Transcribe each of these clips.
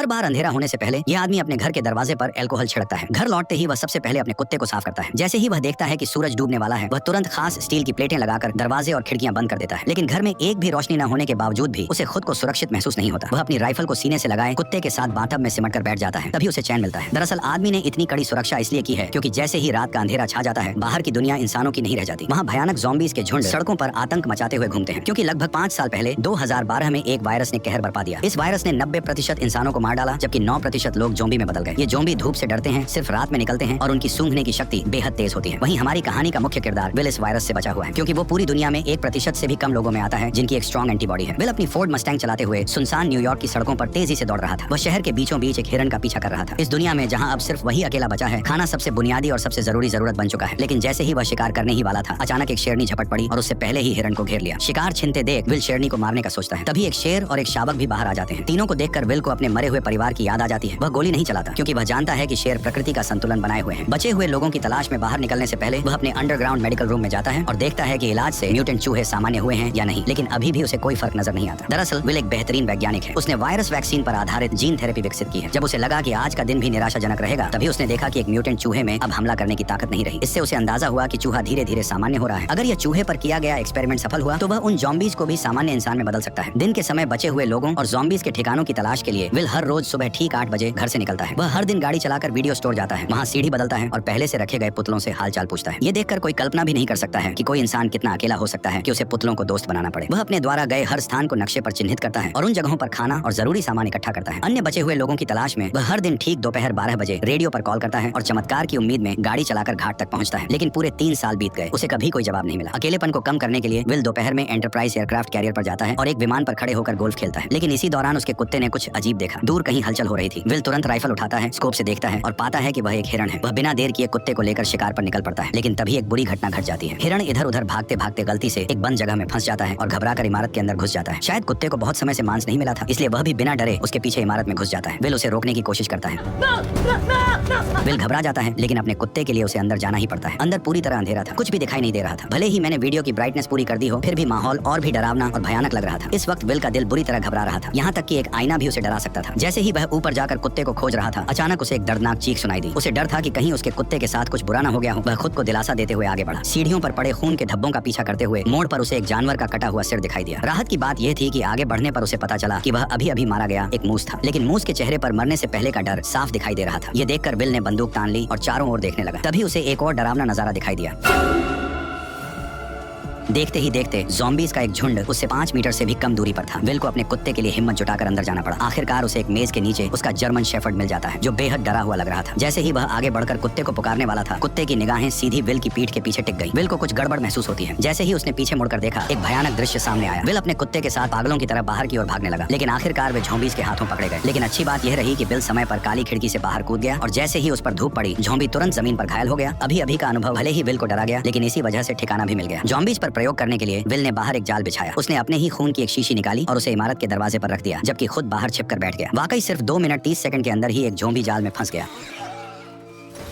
हर बार अंधेरा होने से पहले यह आदमी अपने घर के दरवाजे पर अल्कोहल छिड़कता है। घर लौटते ही वह सबसे पहले अपने कुत्ते को साफ करता है। जैसे ही वह देखता है कि सूरज डूबने वाला है, वह तुरंत खास स्टील की प्लेटें लगाकर दरवाजे और खिड़कियां बंद कर देता है। लेकिन घर में एक भी रोशनी न होने के बावजूद भी उसे खुद को सुरक्षित महसूस नहीं होता। वह अपनी राइफल को सीने से लगाए कुत्ते के साथ बाथटब में सिमट कर बैठ जाता है, तभी उसे चैन मिलता है। दरअसल आदमी ने इतनी कड़ी सुरक्षा इसलिए की है क्योंकि जैसे ही रात का अंधेरा छा जाता है, बाहर की दुनिया इंसानों की नहीं रह जाती। वहाँ भयानक ज़ॉम्बीज़ के झुंड सड़कों पर आतंक मचाते हुए घूमते हैं, क्योंकि लगभग 5 साल पहले 2012 में एक वायरस ने कहर बरपा दिया। इस वायरस ने 90% इंसानों को मार डाला, जबकि 9% लोग ज़ॉम्बी में बदल गए। ये ज़ॉम्बी धूप से डरते हैं, सिर्फ रात में निकलते हैं और उनकी सूंघने की शक्ति बेहद तेज होती है। वहीं हमारी कहानी का मुख्य किरदार विल इस वायरस से बचा हुआ है, क्योंकि वो पूरी दुनिया में 1% से भी कम लोगों में आता है जिनकी एक स्ट्रॉन्ग एंटीबॉडी है। विल अपनी फोर्ड मस्टैंग चलाते हुए सुनसान न्यूयॉर्क की सड़कों पर तेजी से दौड़ रहा था। वह शहर के बीचों बीच एक हिरन का पीछा कर रहा था। इस दुनिया में जहाँ अब सिर्फ वही अकेला बचा है, खाना सबसे बुनियादी और सबसे जरूरी जरूरत बन चुका है। लेकिन जैसे ही वह शिकार करने ही वाला था, अचानक एक शेरनी झपट पड़ी और उससे पहले ही हिरन को घेर लिया। शिकार छिनते देख विल शेरनी को मारने का सोचता है, तभी एक शेर और एक शावक भी बाहर आ जाते हैं। तीनों को देखकर विल को अपने मरे हुए परिवार की याद आ जाती है। वह गोली नहीं चलाता, क्योंकि वह जानता है कि शेर प्रकृति का संतुलन बनाए हुए हैं। बचे हुए लोगों की तलाश में बाहर निकलने से पहले वह अपने अंडरग्राउंड मेडिकल रूम में जाता है और देखता है कि इलाज से म्यूटेंट चूहे सामान्य हुए हैं या नहीं, लेकिन अभी भी उसे कोई फर्क नजर नहीं आता। दरअसल विल एक बेहतरीन वैज्ञानिक है। उसने वायरस वैक्सीन पर आधारित जीन थेरेपी विकसित की है। जब उसे लगा कि आज का दिन भी निराशाजनक रहेगा, तभी उसने देखा कि एक म्यूटेंट चूहे में अब हमला करने की ताकत नहीं रही। इससे उसे अंदाजा हुआ कि चूहा धीरे धीरे सामान्य हो रहा है। अगर यह चूहे पर किया गया एक्सपेरिमेंट सफल हुआ तो वह उन ज़ॉम्बीज़ को भी सामान्य इंसान में बदल सकता है। दिन के समय बचे हुए लोगों और ज़ॉम्बीज़ के ठिकानों की तलाश के लिए विल हर रोज सुबह ठीक 8 बजे घर से निकलता है। वह हर दिन गाड़ी चलाकर वीडियो स्टोर जाता है, वहाँ सीढ़ी बदलता है और पहले से रखे गए पुतलों से हालचाल पूछता है। ये देखकर कोई कल्पना भी नहीं कर सकता है कि कोई इंसान कितना अकेला हो सकता है कि उसे पुतलों को दोस्त बनाना पड़े। वह अपने द्वारा गए हर स्थान को नक्शे पर चिन्हित करता है और उन जगहों पर खाना और जरूरी सामान इकट्ठा करता है। अन्य बचे हुए लोगों की तलाश में वह हर दिन ठीक दोपहर 12 बजे रेडियो पर कॉल करता है और चमत्कार की उम्मीद में गाड़ी चलाकर घाट तक पहुंचता है। लेकिन पूरे 3 साल बीत गए, उसे कभी कोई जवाब नहीं मिला। अकेलेपन को कम करने के लिए विल दोपहर में एंटरप्राइज एयरक्राफ्ट कैरियर पर जाता है और एक विमान पर खड़े होकर गोल्फ खेलता है। लेकिन इसी दौरान उसके कुत्ते ने कुछ अजीब देखा। दूर कहीं हलचल हो रही थी। विल तुरंत राइफल उठाता है, स्कोप से देखता है और पाता है कि वह एक हिरन है। वह बिना देर किए कुत्ते को लेकर शिकार पर निकल पड़ता है। लेकिन तभी एक बुरी घटना घट जाती है। हिरन इधर उधर भागते भागते गलती से एक बंद जगह में फंस जाता है और घबराकर इमारत के अंदर घुस जाता है। शायद कुत्ते को बहुत समय से मांस नहीं मिला था, इसलिए वह भी बिना डरे उसके पीछे इमारत में घुस जाता है। विल उसे रोकने की कोशिश करता है। विल घबरा जाता है, लेकिन अपने कुत्ते के लिए उसे अंदर जाना ही पड़ता है। अंदर पूरी तरह अंधेरा था, कुछ भी दिखाई नहीं दे रहा था। भले ही मैंने वीडियो की ब्राइटनेस पूरी कर दी हो, फिर भी माहौल और भी डरावना और भयानक लग रहा था। इस वक्त विल का दिल बुरी तरह घबरा रहा था, यहाँ तक कि एक आईना भी उसे डरा सकता था। जैसे ही वह ऊपर जाकर कुत्ते को खोज रहा था, अचानक उसे एक दर्दनाक चीख सुनाई दी। उसे डर था कि कहीं उसके कुत्ते के साथ कुछ बुरा न हो गया हो। वह खुद को दिलासा देते हुए आगे बढ़ा। सीढ़ियों पर पड़े खून के धब्बों का पीछा करते हुए मोड़ पर उसे एक जानवर का कटा हुआ सिर दिखाई दिया। राहत की बात यह थी कि आगे बढ़ने पर उसे पता चला कि वह अभी अभी मारा गया एक मूस था। लेकिन मूस के चेहरे पर मरने से पहले का डर साफ दिखाई दे रहा था। ये देखकर विल ने बंदूक तान ली और चारों ओर देखने लगा। तभी उसे एक और डरावना नजारा दिखाई दिया। देखते ही देखते ज़ॉम्बीज़ का एक झुंड उससे 5 मीटर से भी कम दूरी पर था। विल को अपने कुत्ते के लिए हिम्मत जुटाकर अंदर जाना पड़ा। आखिरकार उसे एक मेज के नीचे उसका जर्मन शेफर्ड मिल जाता है, जो बेहद डरा हुआ लग रहा था। जैसे ही वह आगे बढ़कर कुत्ते को पुकारने वाला था, कुत्ते की निगाहें सीधी विल की पीठ के पीछे टिक गई। विल को कुछ गड़बड़ महसूस होती है। जैसे ही उसने पीछे मुड़कर देखा, एक भयानक दृश्य सामने आया। विल अपने कुत्ते के साथ पागलों की तरह बाहर की ओर भागने लगा, लेकिन आखिरकार वे ज़ॉम्बीज़ के हाथों पकड़े गए। लेकिन अच्छी बात यह रही कि विल समय पर काली खिड़की से बाहर कूद गया और जैसे ही उस पर धूप पड़ी, ज़ॉम्बी तुरंत जमीन पर घायल हो गया। अभी अभी का अनुभव भले ही विल को डरा गया, लेकिन इसी वजह से ठिकाना भी मिल गया। ज़ॉम्बीज़ पर प्रयोग करने के लिए विल ने बाहर एक जाल बिछाया। उसने अपने ही खून की एक शीशी निकाली और उसे इमारत के दरवाजे पर रख दिया, जबकि खुद बाहर छिपकर बैठ गया। वाकई सिर्फ 2 मिनट 30 सेकंड के अंदर ही एक ज़ॉम्बी जाल में फंस गया।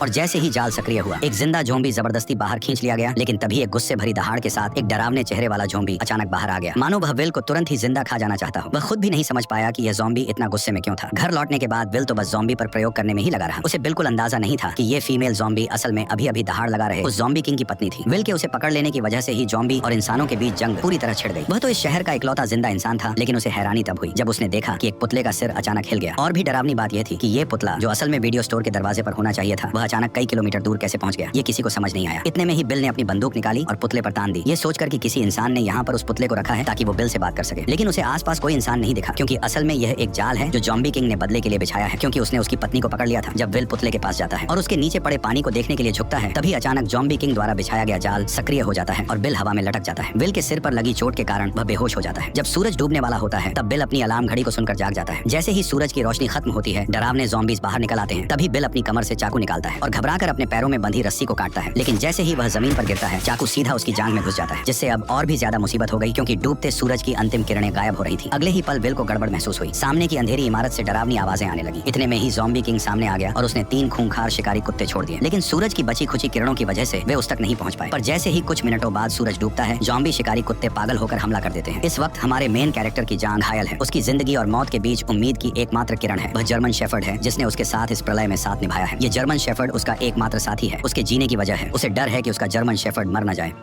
और जैसे ही जाल सक्रिय हुआ, एक जिंदा ज़ॉम्बी जबरदस्ती बाहर खींच लिया गया। लेकिन तभी एक गुस्से भरी दहाड़ के साथ एक डरावने चेहरे वाला ज़ॉम्बी अचानक बाहर आ गया, मानो वह विल को तुरंत ही जिंदा खा जाना चाहता हो। वह खुद भी नहीं समझ पाया कि यह ज़ॉम्बी इतना गुस्से में क्यों था। घर लौटने के बाद विल तो बस ज़ॉम्बी पर प्रयोग करने में ही लगा रहा। उसे बिल्कुल अंदाजा नहीं था कि ये फीमेल ज़ॉम्बी असल में अभी अभी दहाड़ लगा रहे उस ज़ॉम्बी किंग की पत्नी थी। विल के उसे पकड़ लेने की वजह से ही ज़ॉम्बी और इंसानों के बीच जंग पूरी तरह छिड़ गई। वह तो इस शहर का इकलौता जिंदा इंसान था, लेकिन उसे हैरानी तब हुई जब उसने देखा कि एक पुतले का सिर अचानक हिल गया। और भी डरावनी बात यह थी कि ये पुतला, जो असल में वीडियो स्टोर के दरवाजे पर होना चाहिए था, वह अचानक कई किलोमीटर दूर कैसे पहुंच गया, ये किसी को समझ नहीं आया। इतने में ही बिल ने अपनी बंदूक निकाली और पुतले पर तान दी, ये सोचकर कि किसी इंसान ने यहाँ पर उस पुतले को रखा है ताकि वो बिल से बात कर सके। लेकिन उसे आसपास कोई इंसान नहीं दिखा, क्योंकि असल में यह एक जाल है जो ज़ॉम्बी किंग ने बदले के लिए बिछाया है, क्योंकि उसने उसकी पत्नी को पकड़ लिया था। जब विल पुतले के पास जाता है और उसके नीचे पड़े पानी को देखने के लिए झुकता है, तभी अचानक ज़ॉम्बी किंग द्वारा बिछाया गया जाल सक्रिय हो जाता है और बिल हवा में लटक जाता है। विल के सिर पर लगी चोट के कारण वह बेहोश हो जाता है। जब सूरज डूबने वाला होता है, तब बिल अपनी अलार्म घड़ी को सुनकर जाग जाता है। जैसे ही सूरज की रोशनी खत्म होती है, डरावने ज़ॉम्बीज़ बाहर निकल आते हैं। तभी बिल अपनी कमर से चाकू निकालता है है और घबराकर अपने पैरों में बंधी रस्सी को काटता है। लेकिन जैसे ही वह जमीन पर गिरता है, चाकू सीधा उसकी जांघ में घुस जाता है, जिससे अब और भी ज्यादा मुसीबत हो गई क्योंकि डूबते सूरज की अंतिम किरणें गायब हो रही थी। अगले ही पल विल को गड़बड़ महसूस हुई। सामने की अंधेरी इमारत से डरावनी आवाजें आने लगी। इतने में ही ज़ॉम्बी किंग सामने आ गया और उसने 3 खूंखार शिकारी कुत्ते छोड़ दिए। लेकिन सूरज की बची खुची किरणों की वजह से वे उस तक नहीं पहुंच पाए। पर जैसे ही कुछ मिनटों बाद सूरज डूबता है, ज़ॉम्बी शिकारी कुत्ते पागल होकर हमला कर देते हैं। इस वक्त हमारे मेन कैरेक्टर की जान घायल है। उसकी जिंदगी और मौत के बीच उम्मीद की एकमात्र किरण है। वह जर्मन शेफर्ड है जिसने उसके साथ इस प्रलय में साथ निभाया है। ये जर्मन शेफर्ड उसका एकमात्र साथी है। उसके जीने की वजह है। उसे डर है कि उसका जर्मन शेफर्ड मर न जाए।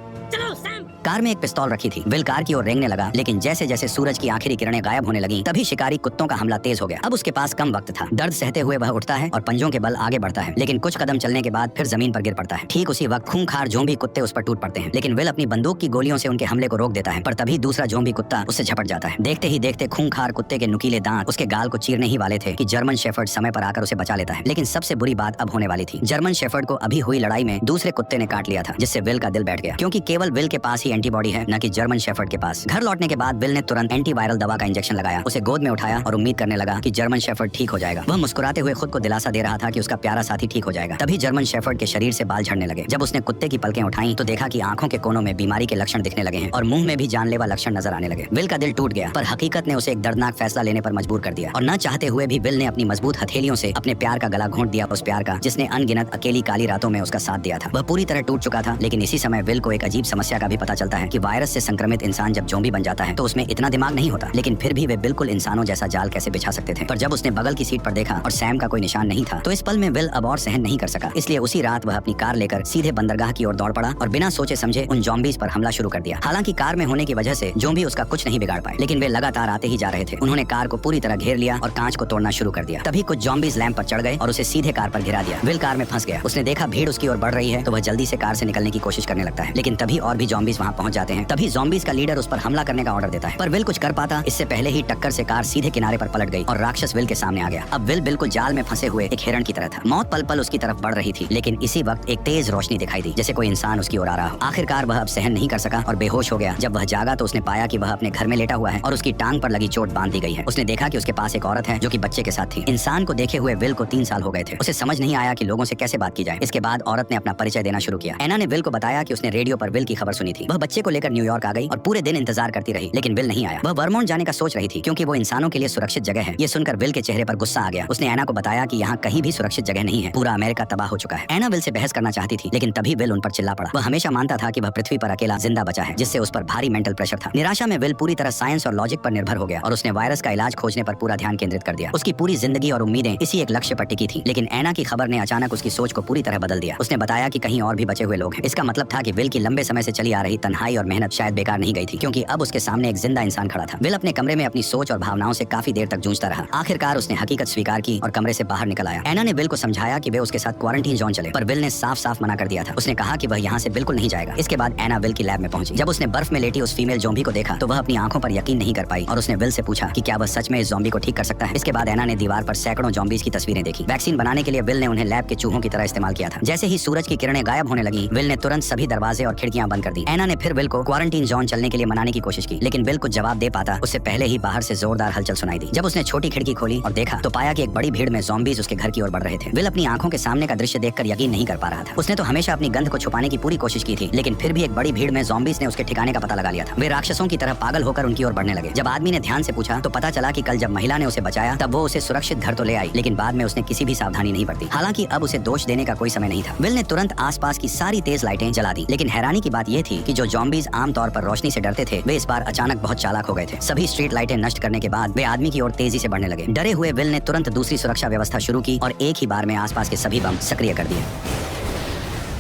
कार में एक पिस्तौल रखी थी। विल कार की ओर रेंगने लगा, लेकिन जैसे जैसे सूरज की आखिरी किरणें गायब होने लगी, तभी शिकारी कुत्तों का हमला तेज हो गया। अब उसके पास कम वक्त था। दर्द सहते हुए वह उठता है और पंजों के बल आगे बढ़ता है, लेकिन कुछ कदम चलने के बाद फिर जमीन पर गिर पड़ता है। ठीक उसी वक्त खूंखार ज़ॉम्बी कुत्ते उस पर टूट पड़ते हैं, लेकिन विल अपनी बंदूक की गोलियों से उनके हमले को रोक देता है। पर तभी दूसरा ज़ॉम्बी कुत्ता उससे झपट जाता है। देखते ही देखते खूंखार कुत्ते के नुकीले दांत उसके गाल को चीरने ही वाले थे कि जर्मन शेफर्ड समय पर आकर उसे बचा लेता है। लेकिन सबसे बुरी बात अब होने वाली थी। जर्मन शेफर्ड को अभी हुई लड़ाई में दूसरे कुत्ते ने काट लिया था, जिससे विल का दिल बैठ गया, क्योंकि केवल विल के पास ही एंटीबॉडी है, न कि जर्मन शेफर्ड के पास। घर लौटने के बाद विल ने तुरंत एंटीवायरल दवा का इंजेक्शन लगाया, उसे गोद में उठाया और उम्मीद करने लगा कि जर्मन शेफर्ड ठीक हो जाएगा। वह मुस्कुराते हुए खुद को दिलासा दे रहा था कि उसका प्यारा साथी ठीक हो जाएगा। तभी जर्मन शेफर्ड के शरीर से बाल झड़ने लगे। जब उसने कुत्ते की पलकें उठाई तो देखा कि आंखों के कोनों में बीमारी के लक्षण दिखने लगे हैं और मुंह में भी जानलेवा लक्षण नजर आने लगे। विल का दिल टूट गया, पर हकीकत ने उसे एक दर्दनाक फैसला लेने पर मजबूर कर दिया और न चाहते हुए भी विल ने अपनी मजबूत हथेलियों से अपने प्यार का गला घोंट दिया, उस प्यार का जिसने अनगिनत अकेली काली रातों में उसका साथ दिया था। वह पूरी तरह टूट चुका था। लेकिन इसी समय विल को एक अजीब समस्या का भी पता चलता है कि वायरस से संक्रमित इंसान जब ज़ॉम्बी बन जाता है तो उसमें इतना दिमाग नहीं होता, लेकिन फिर भी वे बिल्कुल इंसानों जैसा जाल कैसे बिछा सकते थे। पर जब उसने बगल की सीट पर देखा और सैम का कोई निशान नहीं था, तो इस पल में विल अब और सहन नहीं कर सका। इसलिए उसी रात वह अपनी कार लेकर सीधे बंदरगाह की ओर दौड़ पड़ा और बिना सोचे समझे उन ज़ॉम्बीज़ पर हमला शुरू कर दिया। हालांकि कार में होने की वजह से ज़ॉम्बी उसका कुछ नहीं बिगाड़ पाए, लेकिन वे लगातार आते ही जा रहे थे। उन्होंने कार को पूरी तरह घेर लिया और कांच को तोड़ना शुरू कर दिया। तभी कुछ ज़ॉम्बीज़ लैंप पर चढ़ गए और उसे सीधे कार पर गिरा दिया। विल कार में फंस गया। उसने देखा भीड़ उसकी ओर बढ़ रही है, तो वह जल्दी से कार से निकलने की कोशिश करने लगता है, लेकिन तभी और भी ज़ॉम्बीज़ वहां पहुंच जाते हैं। तभी ज़ॉम्बीज़ का लीडर उस पर हमला करने का ऑर्डर देता है, पर विल कुछ कर पाता इससे पहले ही टक्कर से कार सीधे किनारे पर पलट गई और राक्षस विल के सामने आ गया। अब विल बिल्कुल जाल में फंसे हुए एक हिरण की तरह था। मौत पल पल उसकी तरफ बढ़ रही थी, लेकिन इसी वक्त एक तेज रोशनी दिखाई दी, जैसे कोई इंसान उसकी ओर आ रहा हो। आखिरकार वह अब सहन नहीं कर सका और बेहोश हो गया। जब वह जागा तो उसने पाया कि वह अपने घर में लेटा हुआ है और उसकी टांग पर लगी चोट बांध दी गई है। उसने देखा कि उसके पास एक औरत है जो कि बच्चे के साथ थी। इंसान को देखे हुए विल को 3 साल हो गए थे। उसे समझ नहीं आया कि लोगों से कैसे बात की जाए। इसके बाद औरत ने अपना परिचय देना शुरू किया। एना ने विल को बताया कि उसने रेडियो पर विल की खबर सुनी थी। वह बच्चे को लेकर न्यूयॉर्क आ गई और पूरे दिन इंतजार करती रही, लेकिन विल नहीं आया। वह वर्मोंट जाने का सोच रही थी क्योंकि वो इंसानों के लिए सुरक्षित जगह है। ये सुनकर विल के चेहरे पर गुस्सा आ गया। उसने एना को बताया कि यहाँ कहीं भी सुरक्षित जगह नहीं है, पूरा अमेरिका तबाह हो चुका है। एना विल से बहस करना चाहती थी, लेकिन तभी विल उन पर चिल्ला पड़ा। वह हमेशा मानता था कि वह पृथ्वी पर अकेला जिंदा बचा है, जिससे उस पर भारी मेंटल प्रेशर था। निराशा में विल पूरी तरह साइंस और लॉजिक पर निर्भर हो गया और उसने वायरस का इलाज खोजने पर पूरा ध्यान केंद्रित कर दिया। उसकी पूरी जिंदगी और उम्मीदें इसी एक लक्ष्य पर टिकी थी। लेकिन एना की खबर ने अचानक उसकी सोच को पूरी तरह बदल दिया। उसने बताया कि कहीं और भी बचे हुए लोग हैं। इसका मतलब था कि विल की लंबे समय से चली आ रही तन्हाई और मेहनत शायद बेकार नहीं गई थी, क्योंकि अब उसके सामने एक जिंदा इंसान खड़ा था। विल अपने कमरे में अपनी सोच और भावनाओं से काफी देर तक जूझता रहा। आखिरकार उसने हकीकत स्वीकार की और कमरे से बाहर निकल आया। एना ने विल को समझाया कि वे उसके साथ क्वारंटीन जोन चले, पर विल ने साफ साफ मना कर दिया था। उसने कहा कि वह यहाँ से बिल्कुल नहीं जाएगा। इसके बाद एना विल की लैब में पहुंची। जब उसने बर्फ में लेटी उस फीमेल ज़ॉम्बी को देखा तो वह अपनी आंखों पर यकीन नहीं कर पाई और उसने विल से पूछा कि क्या वह सच में इस ज़ॉम्बी को ठीक कर सकता है। इसके बाद एना ने दीवार पर सैकड़ों ज़ॉम्बीज़ की तस्वीरें देखी। वैक्सीन बनाने के लिए विल ने उन्हें लैब के चूहों की तरह इस्तेमाल किया था। जैसे ही सूरज की किरणें गायब होने लगी, विल ने तुरंत सभी दरवाजे और खिड़कियां बंद कर दी। एना ने फिर विल को क्वारंटीन जोन चलने के लिए मनाने की कोशिश की, लेकिन विल कुछ जवाब दे पाता उससे पहले ही बाहर से जोरदार हलचल सुनाई दी। जब उसने छोटी खिड़की खोली और देखा तो पाया कि एक बड़ी भीड़ में ज़ॉम्बीज़ उसके घर की ओर बढ़ रहे थे। विल अपनी आंखों के सामने का दृश्य देखकर यकीन नहीं कर पा रहा था। उसने तो हमेशा अपनी गंध को छुपाने की पूरी कोशिश की थी, लेकिन फिर भी एक बड़ी भीड़ में ज़ॉम्बीज़ ने उसके ठिकाने का पता लगा लिया था। वे राक्षसों की तरह पागल होकर उनकी ओर बढ़ने लगे। जब आदमी ने ध्यान से पूछा तो पता चला कि कल जब महिला ने उसे बचाया तब वो उसे सुरक्षित घर तो ले आई, लेकिन बाद में उसने किसी भी सावधानी नहीं बरती। हालांकि अब उसे दोष देने का कोई समय नहीं था। विल ने तुरंत आसपास की सारी तेज लाइटें जला दी, लेकिन हैरानी की बात यह थी कि जो ज़ॉम्बीज़ आमतौर पर रोशनी से डरते थे, वे इस बार अचानक बहुत चालाक हो गए थे। सभी स्ट्रीट लाइटें नष्ट करने के बाद वे आदमी की ओर तेजी से बढ़ने लगे। डरे हुए विल ने तुरंत दूसरी सुरक्षा व्यवस्था शुरू की और एक ही बार में आसपास के सभी बम सक्रिय कर दिए।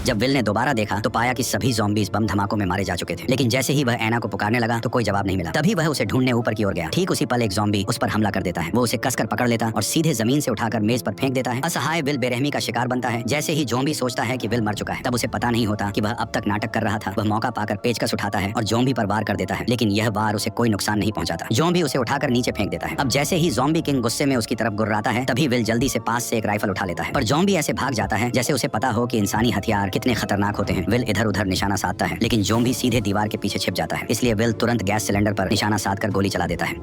जब विल ने दोबारा देखा तो पाया कि सभी ज़ॉम्बीज़ बम धमाकों में मारे जा चुके थे, लेकिन जैसे ही वह एना को पुकारने लगा तो कोई जवाब नहीं मिला। तभी वह उसे ढूंढने ऊपर की ओर गया। ठीक उसी पल एक ज़ॉम्बी उस पर हमला कर देता है। वो उसे कसकर पकड़ लेता और सीधे जमीन से उठाकर मेज पर फेंक देता है। असहाय विल बेरहमी का शिकार बनता है। जैसे ही ज़ॉम्बी सोचता है कि विल मर चुका है, तब उसे पता नहीं होता कि वह अब तक नाटक कर रहा था। वह मौका पाकर पेचकस उठाता है और ज़ॉम्बी पर वार कर देता है, लेकिन यह वार उसे कोई नुकसान नहीं पहुंचाता। ज़ॉम्बी उसे उठाकर नीचे फेंक देता है। अब जैसे ही ज़ॉम्बी किंग गुस्से में उसकी तरफ गुर्राता है, तभी विल जल्दी से पास से एक राइफल उठा लेता है, पर ज़ॉम्बी ऐसे भाग जाता है जैसे उसे पता हो कि इंसानी हथियार कितने खतरनाक होते हैं। विल इधर उधर निशाना साधता है, लेकिन ज़ॉम्बी सीधे दीवार के पीछे छिप जाता है। इसलिए विल तुरंत गैस सिलेंडर पर निशाना साधकर गोली चला देता है।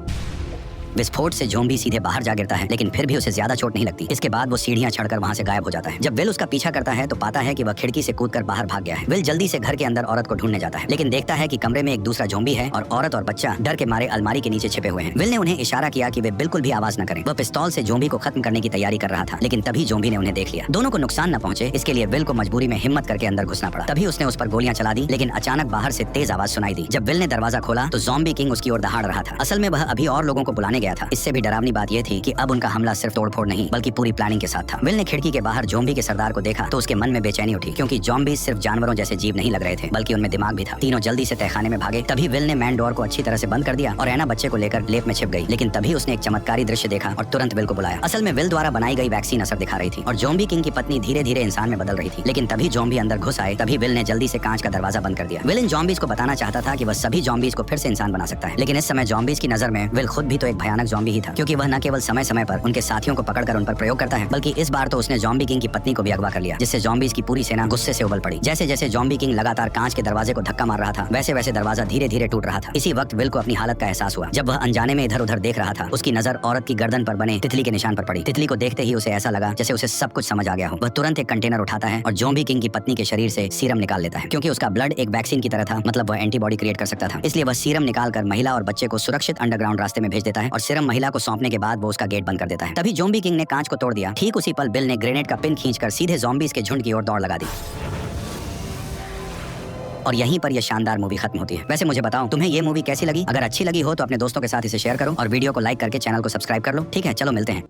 विस्फोट से ज़ॉम्बी सीधे बाहर जा गिरता है, लेकिन फिर भी उसे ज्यादा चोट नहीं लगती। इसके बाद वो सीढ़ियां चढ़कर वहां से गायब हो जाता है। जब विल उसका पीछा करता है तो पाता है कि वह खिड़की से कूदकर बाहर भाग गया है। विल जल्दी से घर के अंदर औरत को ढूंढने जाता है, लेकिन देखता है कि कमरे में एक दूसरा ज़ॉम्बी है और औरत और बच्चा डर के मारे अलमारी के नीचे छिपे हुए हैं। विल ने उन्हें इशारा किया कि वे बिल्कुल भी आवाज न करें। वह पिस्तौल से ज़ॉम्बी को खत्म करने की तैयारी कर रहा था, लेकिन तभी ज़ॉम्बी ने उन्हें देख लिया। दोनों को नुकसान न पहुंचे इसके लिए विल को मजबूरी में हिम्मत करके अंदर घुसना पड़ा। तभी उसने उस पर गोलियां चला दी, लेकिन अचानक बाहर से तेज आवाज सुनाई दी। जब विल ने दरवाजा खोला तो ज़ॉम्बी किंग उसकी ओर दहाड़ रहा था। असल में वह अभी और लोगों को बुलाने गया था। इससे भी डरावनी बात यह थी कि अब उनका हमला सिर्फ तोड़फोड़ नहीं बल्कि पूरी प्लानिंग के साथ था। विल ने खिड़की के बाहर ज़ॉम्बी के सरदार को देखा तो उसके मन में बेचैनी उठी, क्योंकि ज़ॉम्बी सिर्फ जानवरों जैसे जीव नहीं लग रहे थे बल्कि उनमें दिमाग भी था। तीनों जल्दी से तहखाने में भागे। तभी विल ने मैन डोर को अच्छी तरह से बंद कर दिया और एना बच्चे को लेकर लेप में छिप गई। लेकिन तभी उसने एक चमत्कारी दृश्य देखा और तुरंत विल को बुलाया। असल में विल द्वारा बनाई गई वैक्सीन असर दिखा रही थी और ज़ॉम्बी किंग की पत्नी धीरे धीरे इंसान में बदल रही थी। लेकिन तभी ज़ॉम्बी अंदर घुस आए। तभी विल ने जल्दी से कांच का दरवाजा बंद कर दिया। विल इन ज़ॉम्बीज को बताना चाहता था कि वह सभी ज़ॉम्बीज को फिर से इंसान बना सकता है, लेकिन इस समय ज़ॉम्बीज की नजर में विल खुद भी तो एक भयानक ज़ॉम्बी ही था, क्योंकि वह न केवल समय समय पर उनके साथियों को पकड़कर उन पर प्रयोग करता है, बल्कि इस बार तो उसने ज़ॉम्बी किंग की पत्नी को भी अगवा कर लिया, जिससे ज़ॉम्बीज की पूरी सेना गुस्से से उबल पड़ी। जैसे जैसे ज़ॉम्बी किंग लगातार कांच के दरवाजे को धक्का मार रहा था, वैसे वैसे दरवाजा धीरे धीरे टूट रहा था। इसी वक्त विल को अपनी हालत का एहसास हुआ। जब वह अनजाने में इधर उधर देख रहा था, उसकी नजर औरत की गर्दन पर बने तितली के निशान पर पड़ी। तितली को देखते ही उसे ऐसा लगा जैसे उसे सब कुछ समझ आ गया हो। वह तुरंत एक कंटेनर उठाता है और ज़ॉम्बी किंग की पत्नी के शरीर से सीरम निकाल लेता है। क्योंकि उसका ब्लड एक वैक्सीन की तरह था, मतलब वह एंटीबॉडी क्रिएट कर सकता था। इसलिए वह सीरम निकालकर महिला और बच्चे को सुरक्षित अंडरग्राउंड रास्ते में भेज देता है और सीरम महिला को सौंपने के बाद वो उसका गेट बंद कर देता है। तभी ज़ॉम्बी किंग ने कांच को तोड़ दिया। ठीक उसी पल बिल ने ग्रेनेड का पिन खींचकर सीधे ज़ॉम्बीज के झुंड की ओर दौड़ लगा दी और यहीं पर यह शानदार मूवी खत्म होती है। वैसे मुझे बताओ तुम्हें ये मूवी कैसी लगी? अगर अच्छी लगी हो तो अपने दोस्तों के साथ इसे शेयर करो और वीडियो को लाइक करके चैनल को सब्सक्राइब कर लो। ठीक है, चलो मिलते हैं।